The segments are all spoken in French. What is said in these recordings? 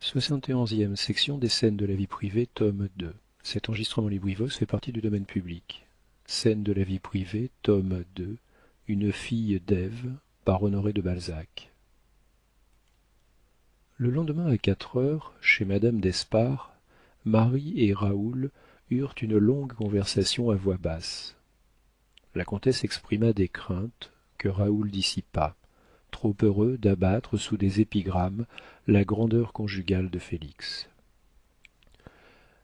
71e section des scènes de la vie privée, tome 2. Cet enregistrement Librivos fait partie du domaine public. Scènes de la vie privée, tome 2. Une fille d'Ève, par Honoré de Balzac. Le lendemain à 4 heures, chez madame d'Espard, Marie et Raoul eurent une longue conversation à voix basse. La comtesse exprima des craintes que Raoul dissipa, trop heureux d'abattre sous des épigrammes la grandeur conjugale de Félix.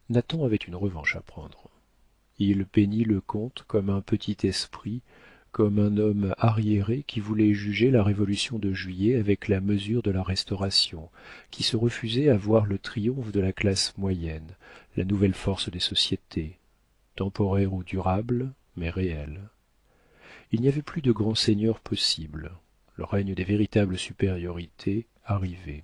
Nathan avait une revanche à prendre. Il peignit le comte comme un petit esprit, comme un homme arriéré qui voulait juger la Révolution de Juillet avec la mesure de la Restauration, qui se refusait à voir le triomphe de la classe moyenne, la nouvelle force des sociétés, temporaire ou durable, mais réelle. Il n'y avait plus de grands seigneurs possibles. Le règne des véritables supériorités arrivait.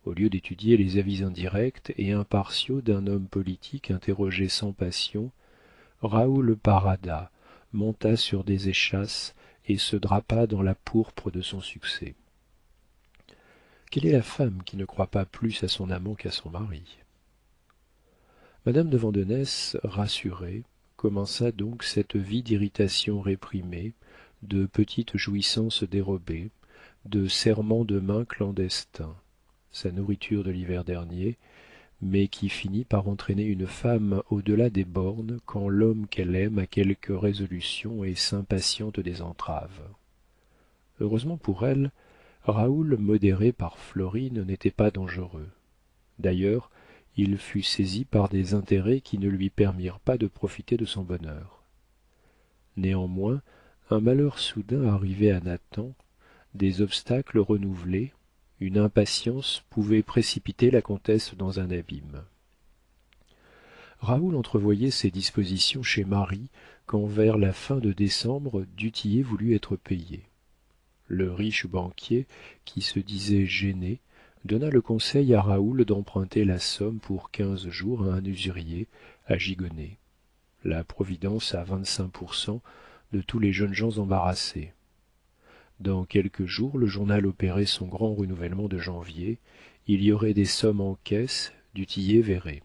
Au lieu d'étudier les avis indirects et impartiaux d'un homme politique interrogé sans passion, Raoul parada, monta sur des échasses et se drapa dans la pourpre de son succès. Quelle est la femme qui ne croit pas plus à son amant qu'à son mari? Madame de Vandenesse, rassurée, commença donc cette vie d'irritation réprimée, de petites jouissances dérobées, de serrements de main clandestins, sa nourriture de l'hiver dernier, mais qui finit par entraîner une femme au-delà des bornes quand l'homme qu'elle aime a quelque résolution et s'impatiente des entraves. Heureusement pour elle, Raoul, modéré par Florine, n'était pas dangereux. D'ailleurs, il fut saisi par des intérêts qui ne lui permirent pas de profiter de son bonheur. Néanmoins, un malheur soudain arrivait à Nathan, des obstacles renouvelés, une impatience pouvait précipiter la comtesse dans un abîme. Raoul entrevoyait ces dispositions chez Marie quand vers la fin de décembre du Tillet voulut être payé. Le riche banquier, qui se disait gêné, donna le conseil à Raoul d'emprunter la somme pour 15 jours à un usurier à Gigonnet. La Providence a 25% de tous les jeunes gens embarrassés. Dans quelques jours, le journal opérait son grand renouvellement de janvier. Il y aurait des sommes en caisse, du Tillet verrait.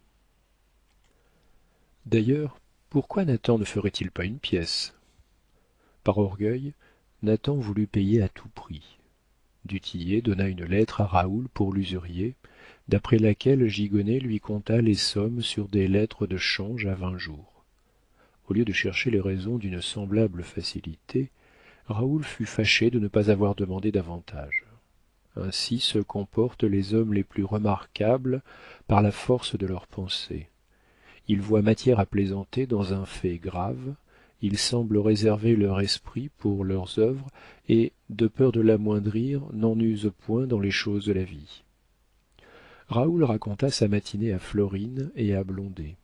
D'ailleurs, pourquoi Nathan ne ferait-il pas une pièce? Par orgueil, Nathan voulut payer à tout prix. Du Tillet donna une lettre à Raoul pour l'usurier, d'après laquelle Gigonnet lui compta les sommes sur des lettres de change à 20 jours. Au lieu de chercher les raisons d'une semblable facilité, Raoul fut fâché de ne pas avoir demandé davantage. Ainsi se comportent les hommes les plus remarquables par la force de leurs pensées. Ils voient matière à plaisanter dans un fait grave, ils semblent réserver leur esprit pour leurs œuvres et, de peur de l'amoindrir, n'en usent point dans les choses de la vie. Raoul raconta sa matinée à Florine et à Blondet.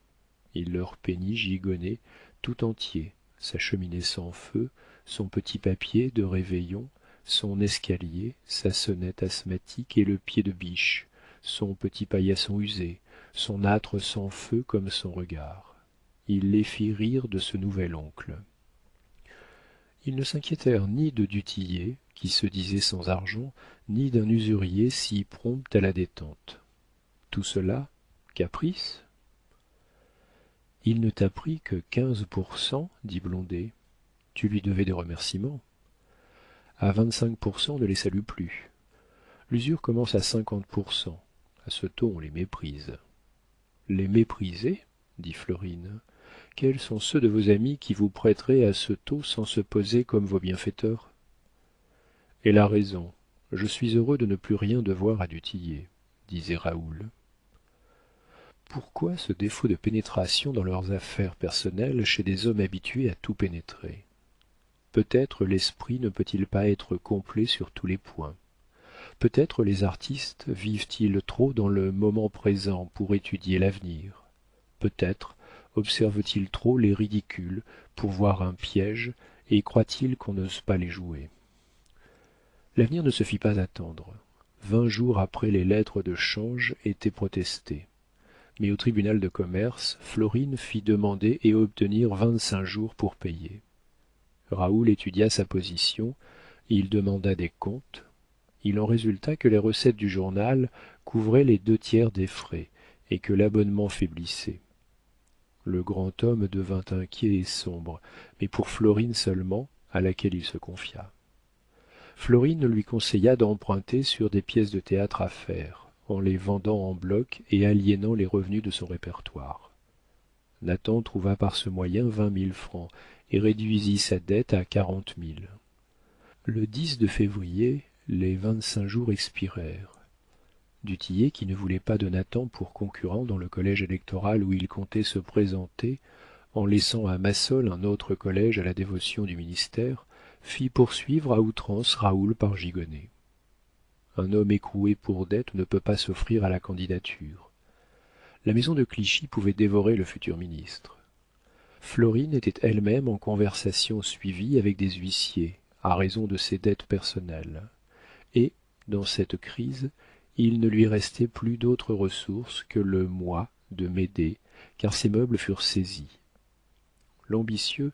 Il leur peignit Gigonnet tout entier, sa cheminée sans feu, son petit papier de réveillon, son escalier, sa sonnette asthmatique et le pied de biche, son petit paillasson usé, son âtre sans feu comme son regard. Il les fit rire de ce nouvel oncle. Ils ne s'inquiétèrent ni de du Tillet, qui se disait sans argent, ni d'un usurier si prompt à la détente. Tout cela, caprice? Il ne t'a pris que 15%, dit Blondet. Tu lui devais des remerciements. À 25%, on ne les salue plus. L'usure commence à 50%. À ce taux, on les méprise. Les mépriser? Dit Florine. Quels sont ceux de vos amis qui vous prêteraient à ce taux sans se poser comme vos bienfaiteurs? Elle a raison. Je suis heureux de ne plus rien devoir à du Tillet, disait Raoul. Pourquoi ce défaut de pénétration dans leurs affaires personnelles chez des hommes habitués à tout pénétrer? Peut-être l'esprit ne peut-il pas être complet sur tous les points. Peut-être les artistes vivent-ils trop dans le moment présent pour étudier l'avenir. Peut-être observent-ils trop les ridicules pour voir un piège et croient-ils qu'on n'ose pas les jouer. L'avenir ne se fit pas attendre. 20 jours après les lettres de change étaient protestées. Mais au tribunal de commerce, Florine fit demander et obtenir 25 jours pour payer. Raoul étudia sa position, il demanda des comptes. Il en résulta que les recettes du journal couvraient les 2 tiers des frais, et que l'abonnement faiblissait. Le grand homme devint inquiet et sombre, mais pour Florine seulement, à laquelle il se confia. Florine lui conseilla d'emprunter sur des pièces de théâtre à faire, en les vendant en bloc et aliénant les revenus de son répertoire. Nathan trouva par ce moyen 20 000 francs et réduisit sa dette à 40 000. Le 10 de février, les 25 jours expirèrent. Du Tillet, qui ne voulait pas de Nathan pour concurrent dans le collège électoral où il comptait se présenter, en laissant à Massol un autre collège à la dévotion du ministère, fit poursuivre à outrance Raoul par Gigonnet. Un homme écroué pour dette ne peut pas s'offrir à la candidature. La maison de Clichy pouvait dévorer le futur ministre. Florine était elle-même en conversation suivie avec des huissiers, à raison de ses dettes personnelles. Et, dans cette crise, il ne lui restait plus d'autre ressource que le moi de m'aider, car ses meubles furent saisis. L'ambitieux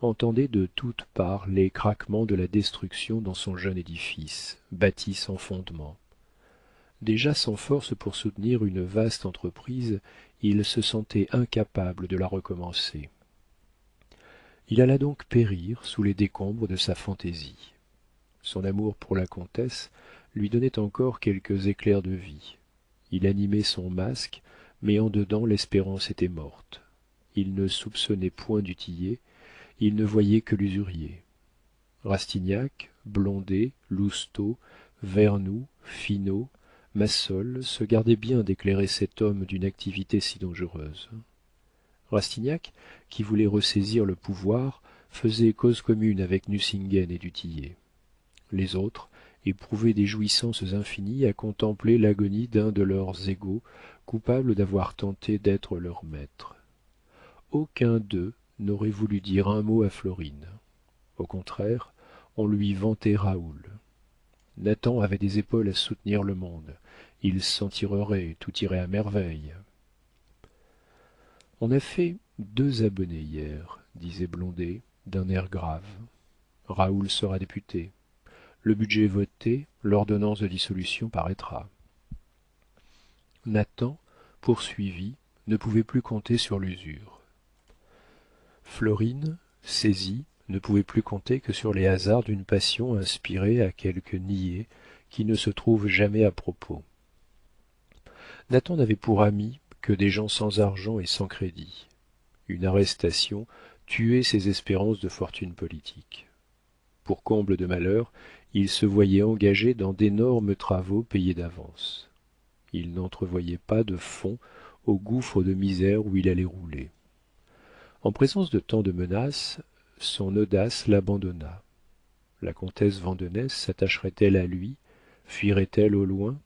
entendait de toutes parts les craquements de la destruction dans son jeune édifice, bâti sans fondement. Déjà sans force pour soutenir une vaste entreprise, il se sentait incapable de la recommencer. Il alla donc périr sous les décombres de sa fantaisie. Son amour pour la comtesse lui donnait encore quelques éclairs de vie. Il animait son masque, mais en dedans l'espérance était morte. Il ne soupçonnait point du Tillet, il ne voyait que l'usurier. Rastignac, Blondet, Lousteau, Vernou, Finot, Massol se gardaient bien d'éclairer cet homme d'une activité si dangereuse. Rastignac, qui voulait ressaisir le pouvoir, faisait cause commune avec Nucingen et du Tillet. Les autres éprouvaient des jouissances infinies à contempler l'agonie d'un de leurs égaux, coupable d'avoir tenté d'être leur maître. Aucun d'eux n'aurait voulu dire un mot à Florine. Au contraire, on lui vantait Raoul. Nathan avait des épaules à soutenir le monde. Il s'en tirerait, tout irait à merveille. On a fait 2 abonnés hier, disait Blondet, d'un air grave. Raoul sera député. Le budget voté, l'ordonnance de dissolution paraîtra. Nathan, poursuivi, ne pouvait plus compter sur l'usure. Florine, saisie, ne pouvait plus compter que sur les hasards d'une passion inspirée à quelque niais qui ne se trouve jamais à propos. Nathan n'avait pour amis que des gens sans argent et sans crédit. Une arrestation tuait ses espérances de fortune politique. Pour comble de malheur, il se voyait engagé dans d'énormes travaux payés d'avance. Il n'entrevoyait pas de fond au gouffre de misère où il allait rouler. En présence de tant de menaces, son audace l'abandonna. La comtesse Vandenesse s'attacherait-elle à lui, fuirait-elle au loin?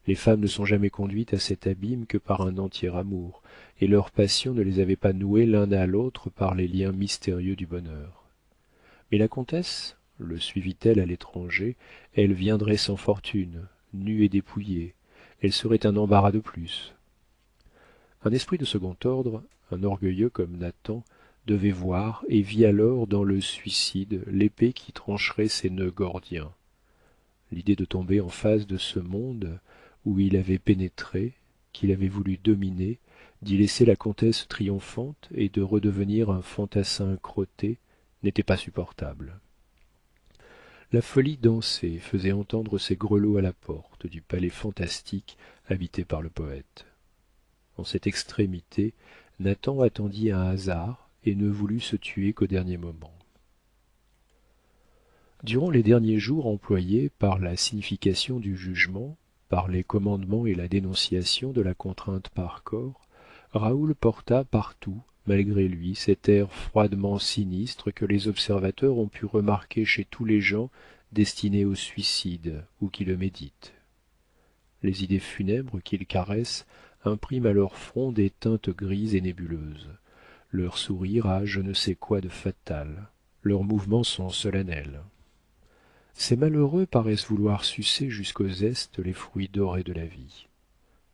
Les femmes ne sont jamais conduites à cet abîme que par un entier amour, et leur passion ne les avait pas noués l'un à l'autre par les liens mystérieux du bonheur. Mais la comtesse le suivit-elle à l'étranger, elle viendrait sans fortune, nue et dépouillée, elle serait un embarras de plus. Un esprit de second ordre, un orgueilleux comme Nathan, devait voir et vit alors dans le suicide l'épée qui trancherait ses nœuds gordiens. L'idée de tomber en face de ce monde où il avait pénétré, qu'il avait voulu dominer, d'y laisser la comtesse triomphante et de redevenir un fantassin crotté, n'était pas supportable. La folie dansait, faisait entendre ses grelots à la porte du palais fantastique habité par le poète. En cette extrémité, Nathan attendit un hasard et ne voulut se tuer qu'au dernier moment. Durant les derniers jours employés par la signification du jugement, par les commandements et la dénonciation de la contrainte par corps, Raoul porta partout, malgré lui, cet air froidement sinistre que les observateurs ont pu remarquer chez tous les gens destinés au suicide ou qui le méditent. Les idées funèbres qu'il caresse impriment à leur front des teintes grises et nébuleuses. Leur sourire a je ne sais quoi de fatal. Leurs mouvements sont solennels. Ces malheureux paraissent vouloir sucer jusqu'au zeste les fruits dorés de la vie.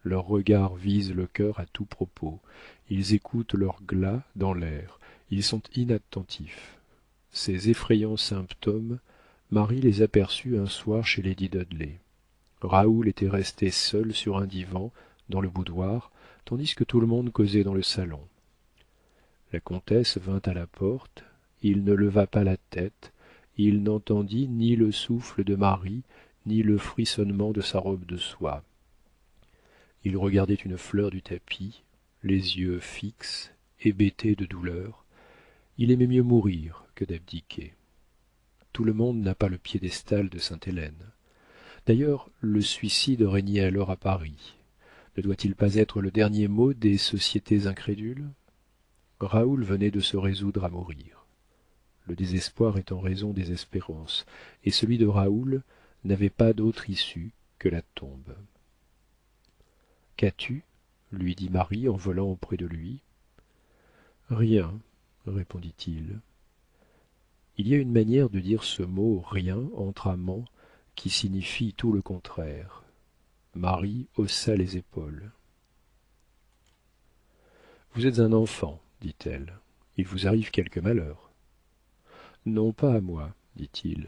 Leurs regards visent le cœur à tout propos. Ils écoutent leur glas dans l'air. Ils sont inattentifs. Ces effrayants symptômes Marie les aperçut un soir chez lady Dudley. Raoul était resté seul sur un divan dans le boudoir, tandis que tout le monde causait dans le salon. La comtesse vint à la porte, il ne leva pas la tête, il n'entendit ni le souffle de Marie, ni le frissonnement de sa robe de soie. Il regardait une fleur du tapis, les yeux fixes, hébétés de douleur. Il aimait mieux mourir que d'abdiquer. Tout le monde n'a pas le piédestal de Sainte-Hélène. D'ailleurs, le suicide régnait alors à Paris. Ne doit-il pas être le dernier mot des sociétés incrédules? Raoul venait de se résoudre à mourir. Le désespoir est en raison des espérances, et celui de Raoul n'avait pas d'autre issue que la tombe. Qu'as-tu? Lui dit Marie en volant auprès de lui. Rien, répondit-il. Il y a une manière de dire ce mot rien entre amants qui signifie tout le contraire. Marie haussa les épaules. Vous êtes un enfant, dit-elle. Il vous arrive quelque malheur. Non pas à moi, dit-il.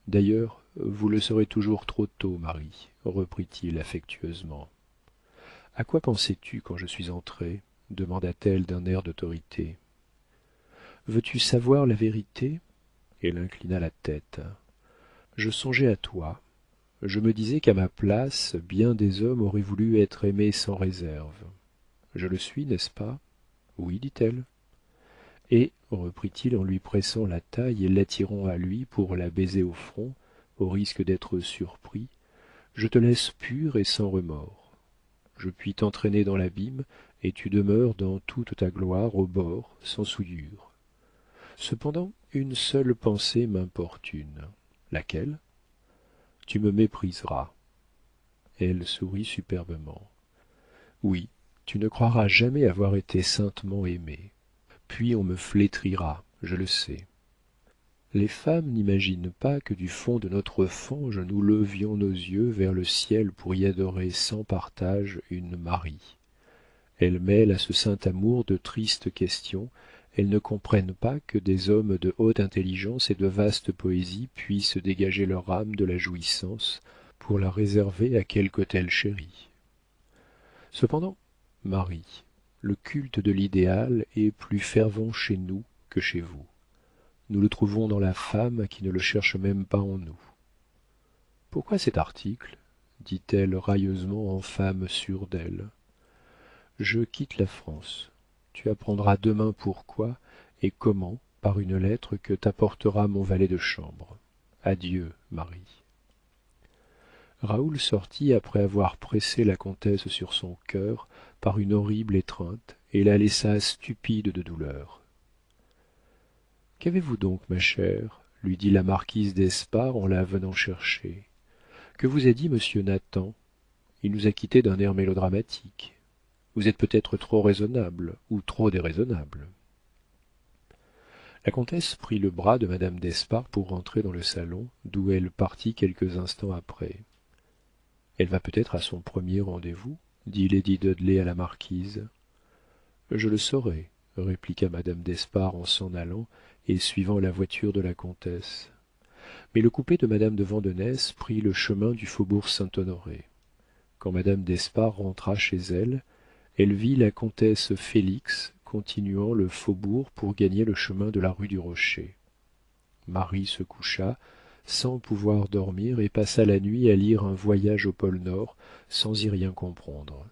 D'ailleurs, vous le saurez toujours trop tôt, Marie, reprit-il affectueusement. À quoi pensais-tu quand je suis entré? Demanda-t-elle d'un air d'autorité. Veux-tu savoir la vérité? Elle inclina la tête. Je songeais à toi. Je me disais qu'à ma place, bien des hommes auraient voulu être aimés sans réserve. Je le suis, n'est-ce pas? Oui, dit-elle. Et, reprit-il en lui pressant la taille et l'attirant à lui pour la baiser au front, au risque d'être surpris, je te laisse pure et sans remords. Je puis t'entraîner dans l'abîme, et tu demeures dans toute ta gloire au bord, sans souillure. Cependant, une seule pensée m'importune. Laquelle? Tu me mépriseras. Elle sourit superbement. Oui, tu ne croiras jamais avoir été saintement aimée. Puis on me flétrira, je le sais. Les femmes n'imaginent pas que du fond de notre fange nous levions nos yeux vers le ciel pour y adorer sans partage une Marie. Elles mêlent à ce saint amour de tristes questions, elles ne comprennent pas que des hommes de haute intelligence et de vaste poésie puissent dégager leur âme de la jouissance pour la réserver à quelque autel chéri. Cependant, Marie, le culte de l'idéal est plus fervent chez nous que chez vous. Nous le trouvons dans la femme qui ne le cherche même pas en nous. Pourquoi cet article? Dit-elle railleusement en femme sûre d'elle. Je quitte la France. Tu apprendras demain pourquoi et comment par une lettre que t'apportera mon valet de chambre. Adieu, Marie. Raoul sortit après avoir pressé la comtesse sur son cœur par une horrible étreinte et la laissa stupide de douleur. Qu'avez-vous donc, ma chère? Lui dit la marquise d'Espard en la venant chercher. Que vous a dit monsieur Nathan? Il nous a quittés d'un air mélodramatique. Vous êtes peut-être trop raisonnable ou trop déraisonnable. La comtesse prit le bras de madame d'Espard pour rentrer dans le salon, d'où elle partit quelques instants après. Elle va peut-être à son premier rendez-vous, dit lady Dudley à la marquise. Je le saurai, répliqua madame d'Espard en s'en allant et suivant la voiture de la comtesse. Mais le coupé de madame de Vandenesse prit le chemin du faubourg Saint-Honoré. Quand madame d'Espard rentra chez elle, elle vit la comtesse Félix continuant le faubourg pour gagner le chemin de la rue du Rocher. Marie se coucha, sans pouvoir dormir, et passa la nuit à lire un voyage au pôle Nord, sans y rien comprendre.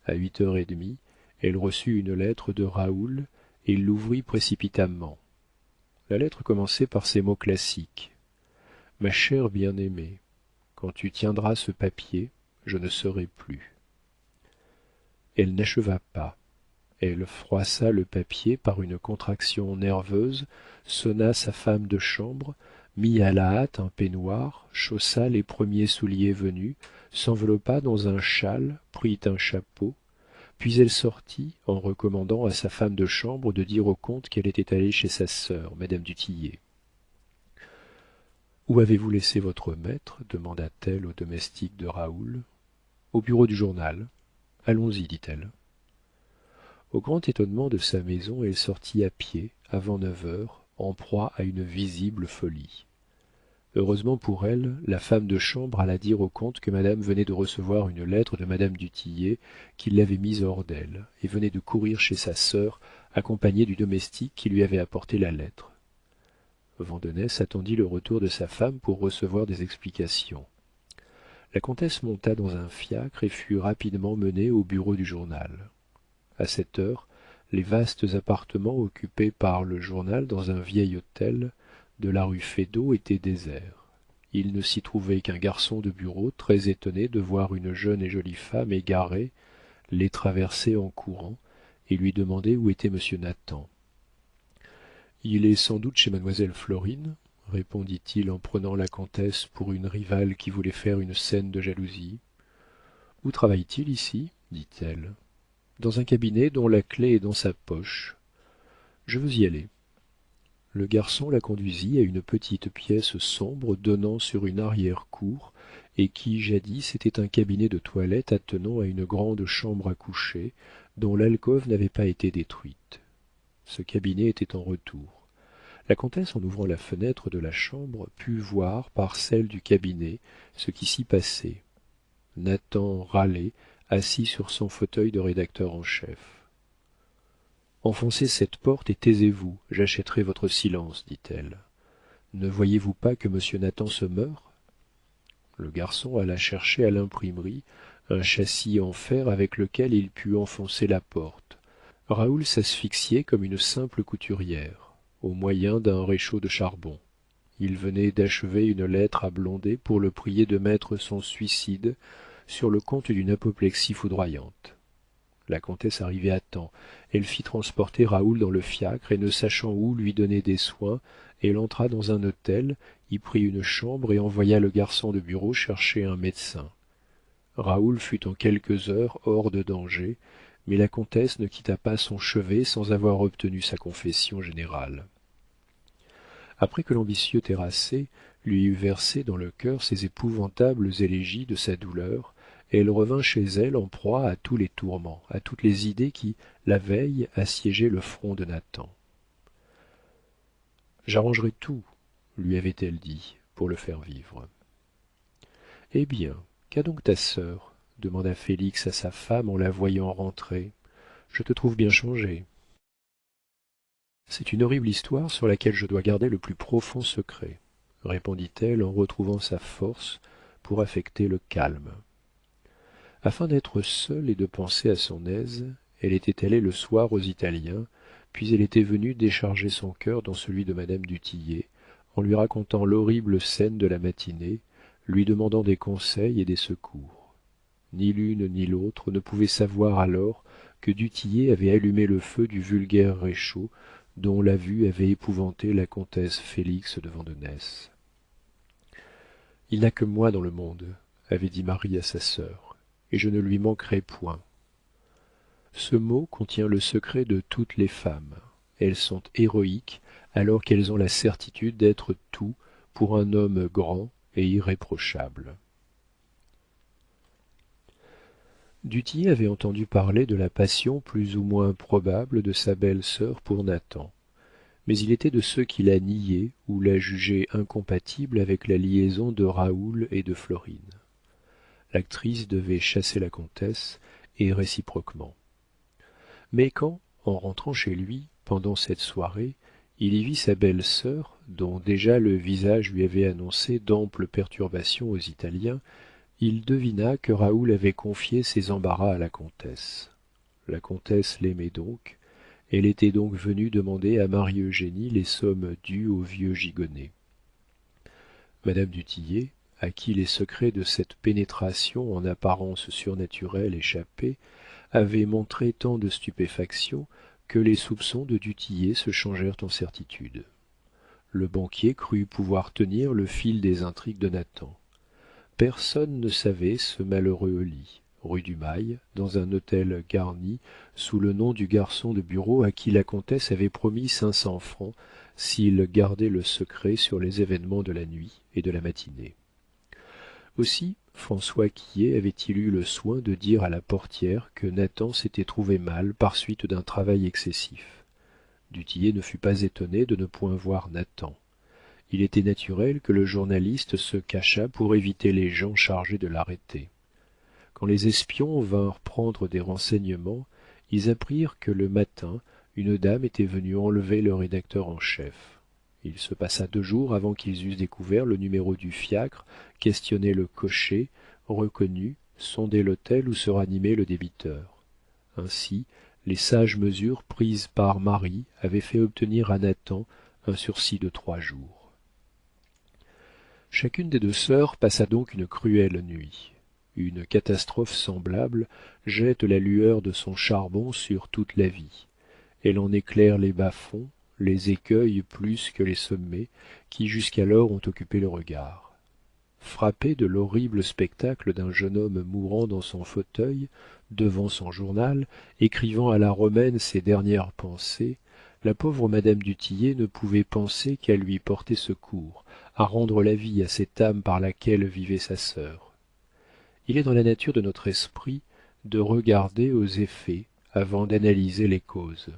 À 8h30, elle reçut une lettre de Raoul et l'ouvrit précipitamment. La lettre commençait par ces mots classiques. Ma chère bien-aimée, quand tu tiendras ce papier, je ne serai plus. Elle n'acheva pas. Elle froissa le papier par une contraction nerveuse, sonna sa femme de chambre, mit à la hâte un peignoir, chaussa les premiers souliers venus, s'enveloppa dans un châle, prit un chapeau, puis elle sortit en recommandant à sa femme de chambre de dire au comte qu'elle était allée chez sa sœur, madame du Tillet. Où avez-vous laissé votre maître? Demanda-t-elle au domestique de Raoul. Au bureau du journal. Allons-y, dit-elle. Au grand étonnement de sa maison, elle sortit à pied, avant 9h, en proie à une visible folie. Heureusement pour elle, la femme de chambre alla dire au comte que madame venait de recevoir une lettre de madame du Tillet qui l'avait mise hors d'elle, et venait de courir chez sa sœur, accompagnée du domestique qui lui avait apporté la lettre. Vandenesse attendit le retour de sa femme pour recevoir des explications. La comtesse monta dans un fiacre et fut rapidement menée au bureau du journal. À cette heure, les vastes appartements occupés par le journal dans un vieil hôtel de la rue Feydeau étaient déserts. Il ne s'y trouvait qu'un garçon de bureau très étonné de voir une jeune et jolie femme égarée les traverser en courant et lui demander où était monsieur Nathan. Il est sans doute chez mademoiselle Florine, répondit-il en prenant la comtesse pour une rivale qui voulait faire une scène de jalousie. Où travaille-t-il ici dit-elle. Dans un cabinet dont la clef est dans sa poche. Je veux y aller. Le garçon la conduisit à une petite pièce sombre donnant sur une arrière-cour et qui jadis était un cabinet de toilette attenant à une grande chambre à coucher dont l'alcôve n'avait pas été détruite. Ce cabinet était en retour. La comtesse, en ouvrant la fenêtre de la chambre, put voir par celle du cabinet ce qui s'y passait. Nathan râlait, assis sur son fauteuil de rédacteur en chef. Enfoncez cette porte et taisez-vous, j'achèterai votre silence, dit-elle. Ne voyez-vous pas que monsieur Nathan se meurt? Le garçon alla chercher à l'imprimerie un châssis en fer avec lequel il put enfoncer la porte. Raoul s'asphyxiait comme une simple couturière, au moyen d'un réchaud de charbon. Il venait d'achever une lettre à Blondet pour le prier de mettre son suicide sur le compte d'une apoplexie foudroyante. La comtesse arrivait à temps. Elle fit transporter Raoul dans le fiacre et ne sachant où lui donner des soins, elle entra dans un hôtel, y prit une chambre et envoya le garçon de bureau chercher un médecin. Raoul fut en quelques heures hors de danger, mais la comtesse ne quitta pas son chevet sans avoir obtenu sa confession générale. Après que l'ambitieux terrassé lui eut versé dans le cœur ces épouvantables élégies de sa douleur, elle revint chez elle en proie à tous les tourments, à toutes les idées qui, la veille, assiégeaient le front de Nathan. J'arrangerai tout, lui avait-elle dit, pour le faire vivre. Eh bien, qu'a donc ta sœur demanda Félix à sa femme en la voyant rentrer. Je te trouve bien changée. C'est une horrible histoire sur laquelle je dois garder le plus profond secret, répondit-elle en retrouvant sa force pour affecter le calme. Afin d'être seule et de penser à son aise, elle était allée le soir aux Italiens, puis elle était venue décharger son cœur dans celui de madame du Tillet, en lui racontant l'horrible scène de la matinée, lui demandant des conseils et des secours. Ni l'une ni l'autre ne pouvaient savoir alors que du Tillet avait allumé le feu du vulgaire réchaud dont la vue avait épouvanté la comtesse Félix de Vandenesse. Il n'a que moi dans le monde, avait dit Marie à sa sœur, et je ne lui manquerai point. Ce mot contient le secret de toutes les femmes. Elles sont héroïques alors qu'elles ont la certitude d'être tout pour un homme grand et irréprochable. Du Tillet avait entendu parler de la passion plus ou moins probable de sa belle-sœur pour Nathan, mais il était de ceux qui la niaient ou la jugeaient incompatible avec la liaison de Raoul et de Florine. L'actrice devait chasser la comtesse, et réciproquement. Mais quand, en rentrant chez lui, pendant cette soirée, il y vit sa belle-sœur, dont déjà le visage lui avait annoncé d'amples perturbations aux Italiens, il devina que Raoul avait confié ses embarras à la comtesse. La comtesse l'aimait donc, elle était donc venue demander à Marie-Eugénie les sommes dues au vieux gigonnet. Madame du Tillet, à qui les secrets de cette pénétration en apparence surnaturelle échappaient, avait montré tant de stupéfaction que les soupçons de du Tillet se changèrent en certitude. Le banquier crut pouvoir tenir le fil des intrigues de Nathan. Personne ne savait ce malheureux au lit, rue du Mail, dans un hôtel garni, sous le nom du garçon de bureau à qui la comtesse avait promis 500 francs s'il gardait le secret sur les événements de la nuit et de la matinée. Aussi, François Quillet avait-il eu le soin de dire à la portière que Nathan s'était trouvé mal par suite d'un travail excessif. Du Tillet ne fut pas étonné de ne point voir Nathan. Il était naturel que le journaliste se cachât pour éviter les gens chargés de l'arrêter. Quand les espions vinrent prendre des renseignements, ils apprirent que le matin, une dame était venue enlever le rédacteur en chef. Il se passa 2 jours avant qu'ils eussent découvert le numéro du fiacre, questionné le cocher, reconnu, sondé l'hôtel où se ranimait le débiteur. Ainsi, les sages mesures prises par Marie avaient fait obtenir à Nathan un sursis de 3 jours. Chacune des 2 sœurs passa donc une cruelle nuit. Une catastrophe semblable jette la lueur de son charbon sur toute la vie. Elle en éclaire les bas-fonds, les écueils plus que les sommets, qui jusqu'alors ont occupé le regard. Frappée de l'horrible spectacle d'un jeune homme mourant dans son fauteuil, devant son journal, écrivant à la romaine ses dernières pensées, la pauvre madame du Tillet ne pouvait penser qu'à lui porter secours, à rendre la vie à cette âme par laquelle vivait sa sœur. Il est dans la nature de notre esprit de regarder aux effets avant d'analyser les causes.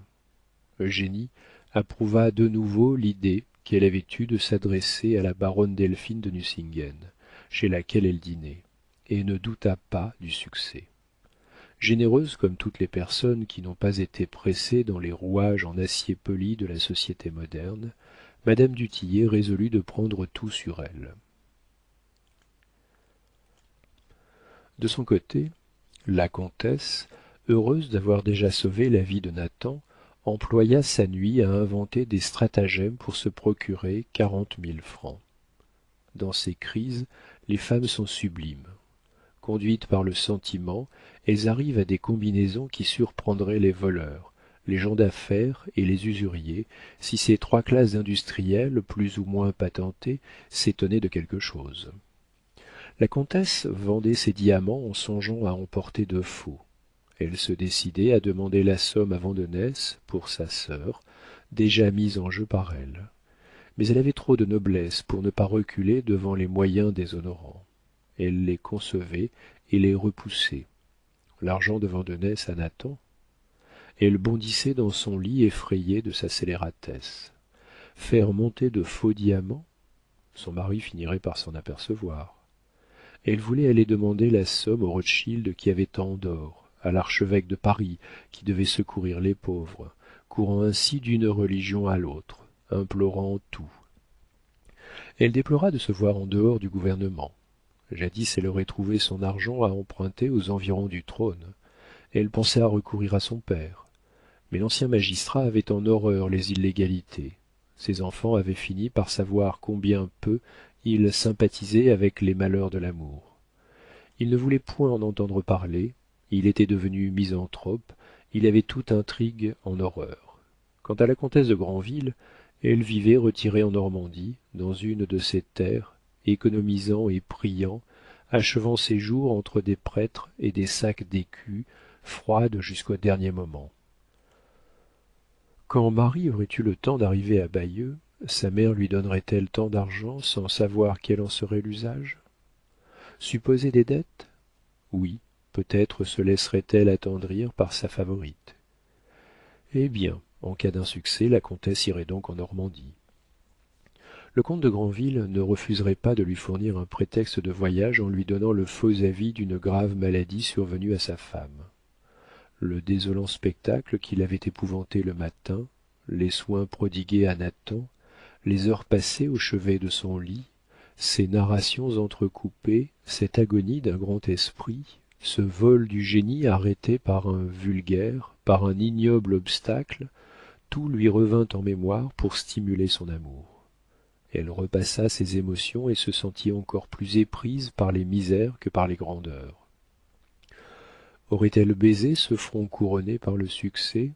Eugénie approuva de nouveau l'idée qu'elle avait eue de s'adresser à la baronne Delphine de Nucingen, chez laquelle elle dînait, et ne douta pas du succès. Généreuse comme toutes les personnes qui n'ont pas été pressées dans les rouages en acier poli de la société moderne, madame du Tillet résolut de prendre tout sur elle. De son côté, la comtesse, heureuse d'avoir déjà sauvé la vie de Nathan, employa sa nuit à inventer des stratagèmes pour se procurer 40 000 francs. Dans ces crises, les femmes sont sublimes. Conduites par le sentiment, elles arrivent à des combinaisons qui surprendraient les voleurs, les gens d'affaires et les usuriers, si ces 3 classes d'industriels, plus ou moins patentés, s'étonnaient de quelque chose. La comtesse vendait ses diamants en songeant à emporter de faux. Elle se décidait à demander la somme à Vandenesse pour sa sœur, déjà mise en jeu par elle. Mais elle avait trop de noblesse pour ne pas reculer devant les moyens déshonorants. Elle les concevait et les repoussait. L'argent de Vandenesse à Nathan? Elle bondissait dans son lit effrayée de sa scélératesse. Faire monter de faux diamants? Son mari finirait par s'en apercevoir. Elle voulait aller demander la somme aux Rothschild qui avaient tant d'or, à l'archevêque de Paris qui devait secourir les pauvres, courant ainsi d'une religion à l'autre, implorant tout. Elle déplora de se voir en dehors du gouvernement. Jadis elle aurait trouvé son argent à emprunter aux environs du trône. Elle pensait à recourir à son père. Mais l'ancien magistrat avait en horreur les illégalités. Ses enfants avaient fini par savoir combien peu il sympathisait avec les malheurs de l'amour. Il ne voulait point en entendre parler, il était devenu misanthrope, il avait toute intrigue en horreur. Quant à la comtesse de Granville, elle vivait retirée en Normandie, dans une de ses terres, économisant et priant, achevant ses jours entre des prêtres et des sacs d'écus, froide jusqu'au dernier moment. Quand Marie aurait eu le temps d'arriver à Bayeux, sa mère lui donnerait-elle tant d'argent sans savoir quel en serait l'usage? Supposer des dettes? Oui, peut-être se laisserait-elle attendrir par sa favorite. Eh bien, en cas d'insuccès, la comtesse irait donc en Normandie. Le comte de Granville ne refuserait pas de lui fournir un prétexte de voyage en lui donnant le faux avis d'une grave maladie survenue à sa femme. Le désolant spectacle qui l'avait épouvanté le matin, les soins prodigués à Nathan, les heures passées au chevet de son lit, ces narrations entrecoupées, cette agonie d'un grand esprit, ce vol du génie arrêté par un vulgaire, par un ignoble obstacle, tout lui revint en mémoire pour stimuler son amour. Elle repassa ses émotions et se sentit encore plus éprise par les misères que par les grandeurs. Aurait-elle baisé ce front couronné par le succès?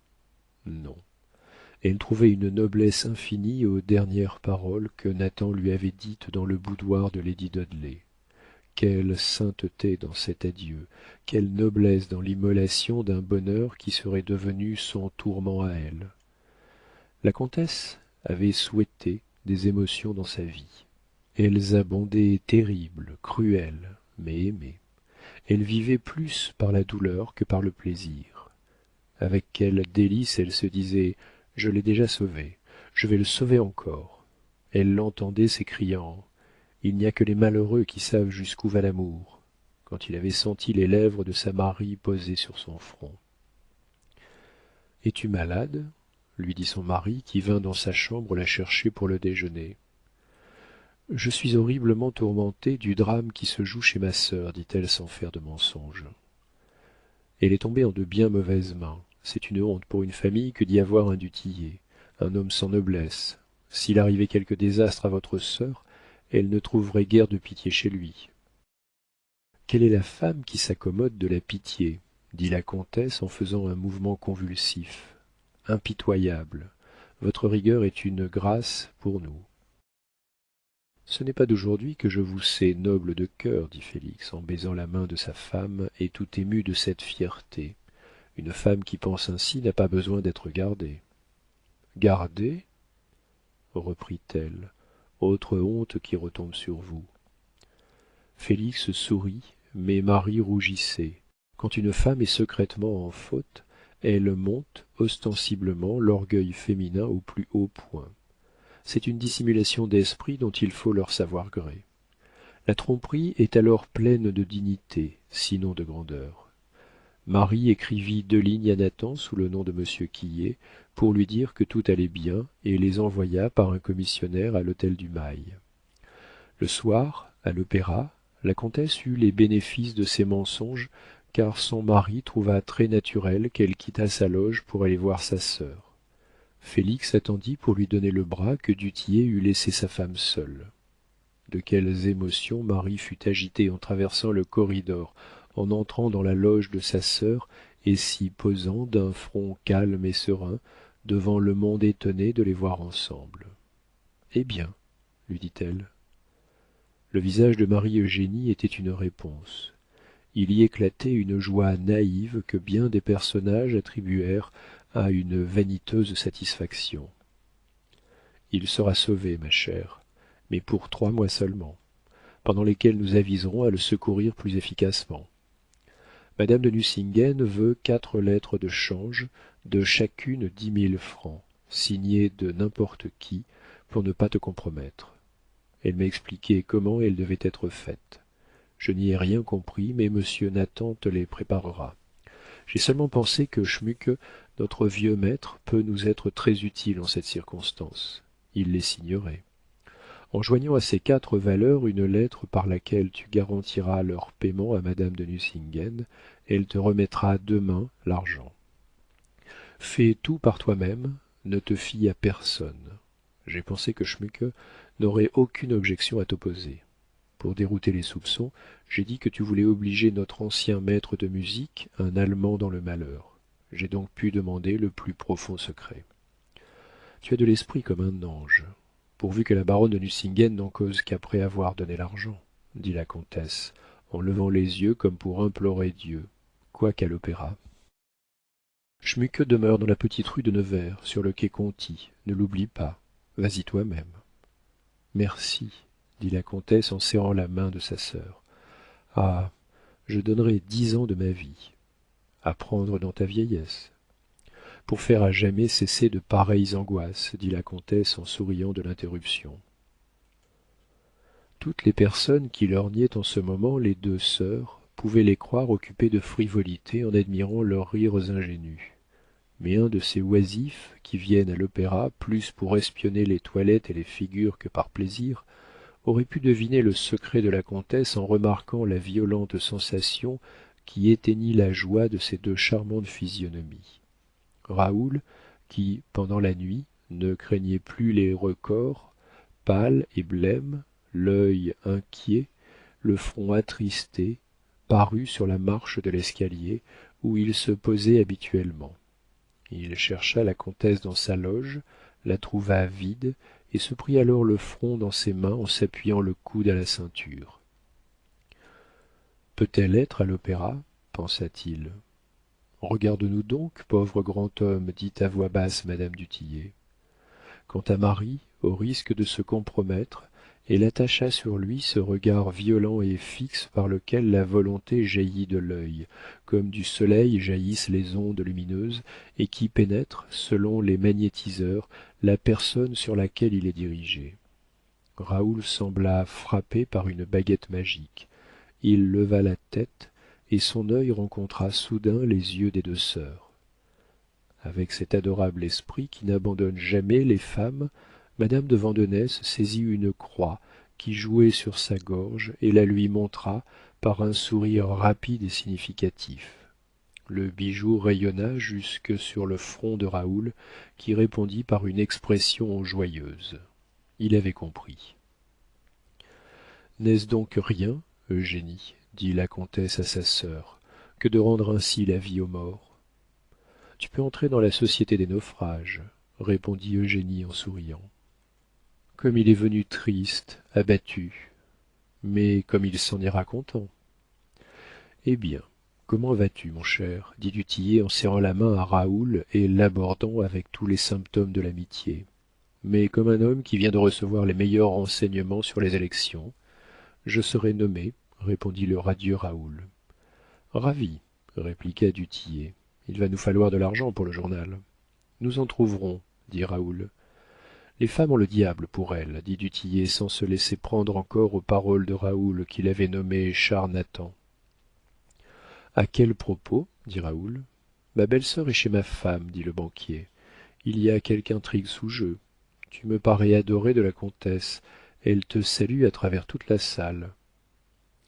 Non. Elle trouvait une noblesse infinie aux dernières paroles que Nathan lui avait dites dans le boudoir de lady Dudley. Quelle sainteté dans cet adieu, quelle noblesse dans l'immolation d'un bonheur qui serait devenu son tourment à elle. La comtesse avait souhaité des émotions dans sa vie. Elles abondaient terribles, cruelles, mais aimées. Elle vivait plus par la douleur que par le plaisir. Avec quel délice elle se disait: je l'ai déjà sauvé, je vais le sauver encore. Elle l'entendait s'écriant: il n'y a que les malheureux qui savent jusqu'où va l'amour, quand il avait senti les lèvres de sa Marie posées sur son front. Es-tu malade? Lui dit son mari qui vint dans sa chambre la chercher pour le déjeuner. Je suis horriblement tourmentée du drame qui se joue chez ma sœur, dit-elle sans faire de mensonge. Elle est tombée en de bien mauvaises mains. C'est une honte pour une famille que d'y avoir un du Tillet, un homme sans noblesse. S'il arrivait quelque désastre à votre sœur, elle ne trouverait guère de pitié chez lui. Quelle est la femme qui s'accommode de la pitié? Dit la comtesse en faisant un mouvement convulsif. Impitoyable. Votre rigueur est une grâce pour nous. Ce n'est pas d'aujourd'hui que je vous sais noble de cœur, dit Félix en baisant la main de sa femme et tout ému de cette fierté. Une femme qui pense ainsi n'a pas besoin d'être gardée. Gardée? Reprit-elle. Autre honte qui retombe sur vous. Félix sourit, mais Marie rougissait. Quand une femme est secrètement en faute, elle monte ostensiblement l'orgueil féminin au plus haut point. C'est une dissimulation d'esprit dont il faut leur savoir gré. La tromperie est alors pleine de dignité, sinon de grandeur. Marie écrivit 2 lignes à Nathan sous le nom de monsieur Quillet pour lui dire que tout allait bien et les envoya par un commissionnaire à l'hôtel du Mail. Le soir, à l'opéra, la comtesse eut les bénéfices de ses mensonges car son mari trouva très naturel qu'elle quittât sa loge pour aller voir sa sœur. Félix attendit pour lui donner le bras que du Tillet eût laissé sa femme seule. De quelles émotions Marie fut agitée en traversant le corridor, en entrant dans la loge de sa sœur et s'y posant d'un front calme et serein, devant le monde étonné de les voir ensemble. Eh bien, lui dit-elle. Le visage de Marie-Eugénie était une réponse. Il y éclatait une joie naïve que bien des personnages attribuèrent à une vaniteuse satisfaction. Il sera sauvé, ma chère, mais pour 3 mois seulement, pendant lesquels nous aviserons à le secourir plus efficacement. Madame de Nucingen veut 4 lettres de change, de chacune 10 000 francs, signées de n'importe qui, pour ne pas te compromettre. Elle m'a expliqué comment elles devaient être faites. Je n'y ai rien compris, mais monsieur Nathan te les préparera. J'ai seulement pensé que Schmuke, notre vieux maître, peut nous être très utile en cette circonstance. Il les signerait. En joignant à ces 4 valeurs une lettre par laquelle tu garantiras leur paiement à madame de Nucingen, elle te remettra demain l'argent. Fais tout par toi-même, ne te fie à personne. J'ai pensé que Schmuke n'aurait aucune objection à t'opposer. Pour dérouter les soupçons, j'ai dit que tu voulais obliger notre ancien maître de musique, un Allemand dans le malheur. J'ai donc pu demander le plus profond secret. Tu as de l'esprit comme un ange, pourvu que la baronne de Nucingen n'en cause qu'après avoir donné l'argent, dit la comtesse, en levant les yeux comme pour implorer Dieu, quoiqu'à l'opéra. Schmuke demeure dans la petite rue de Nevers, sur le quai Conti. Ne l'oublie pas. Vas-y toi-même. Merci, dit la comtesse en serrant la main de sa sœur. Ah, je donnerais 10 ans de ma vie à prendre dans ta vieillesse pour faire à jamais cesser de pareilles angoisses, dit la comtesse en souriant de l'interruption. Toutes les personnes qui lorgnaient en ce moment les 2 sœurs pouvaient les croire occupées de frivolité en admirant leurs rires ingénus. Mais un de ces oisifs qui viennent à l'opéra plus pour espionner les toilettes et les figures que par plaisir aurait pu deviner le secret de la comtesse en remarquant la violente sensation qui éteignit la joie de ces 2 charmantes physionomies. Raoul, qui, pendant la nuit, ne craignait plus les recors, pâle et blême, l'œil inquiet, le front attristé, parut sur la marche de l'escalier où il se posait habituellement. Il chercha la comtesse dans sa loge, la trouva vide, et se prit alors le front dans ses mains en s'appuyant le coude à la ceinture. Peut-elle être à l'opéra pensa-t-il. Regarde-nous donc, pauvre grand homme, dit à voix basse madame du Tillet. Quant à Marie, au risque de se compromettre, elle attacha sur lui ce regard violent et fixe par lequel la volonté jaillit de l'œil, comme du soleil jaillissent les ondes lumineuses, et qui pénètrent, selon les magnétiseurs, la personne sur laquelle il est dirigé. Raoul sembla frappé par une baguette magique. Il leva la tête, et son œil rencontra soudain les yeux des deux sœurs. Avec cet adorable esprit qui n'abandonne jamais les femmes, madame de Vandenesse saisit une croix qui jouait sur sa gorge et la lui montra par un sourire rapide et significatif. Le bijou rayonna jusque sur le front de Raoul, qui répondit par une expression joyeuse. Il avait compris. N'est-ce donc rien, Eugénie, dit la comtesse à sa sœur, que de rendre ainsi la vie aux morts? Tu peux entrer dans la société des naufrages, répondit Eugénie en souriant. Comme il est venu triste, abattu, mais comme il s'en ira content. Eh bien, comment vas-tu, mon cher dit du Tillet en serrant la main à Raoul et l'abordant avec tous les symptômes de l'amitié. Mais comme un homme qui vient de recevoir les meilleurs renseignements sur les élections. Je serai nommé, répondit le radieux Raoul. Ravi, répliqua du Tillet. Il va nous falloir de l'argent pour le journal. Nous en trouverons, dit Raoul. Les femmes ont le diable pour elles, dit du Tillet sans se laisser prendre encore aux paroles de Raoul qu'il avait nommé charnatan. À quel propos dit Raoul. Ma belle-sœur est chez ma femme, dit le banquier. Il y a quelque intrigue sous jeu. Tu me parais adoré de la comtesse. Elle te salue à travers toute la salle.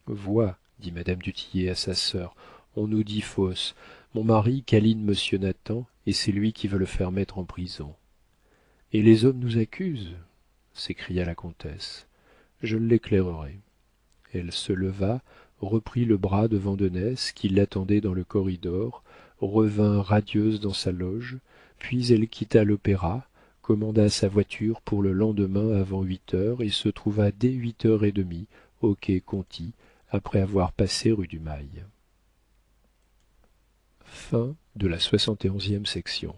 Vois, dit madame du Tillet à sa sœur, on nous dit fausse. Mon mari câline monsieur Nathan, et c'est lui qui veut le faire mettre en prison. Et les hommes nous accusent s'écria la comtesse. Je l'éclairerai. Elle se leva, reprit le bras de Vandenesse qui l'attendait dans le corridor, revint radieuse dans sa loge, puis elle quitta l'opéra, commanda sa voiture pour le lendemain avant 8 heures et se trouva dès 8 heures et demie au quai Conti, après avoir passé rue du Mail. Fin de la 71e section.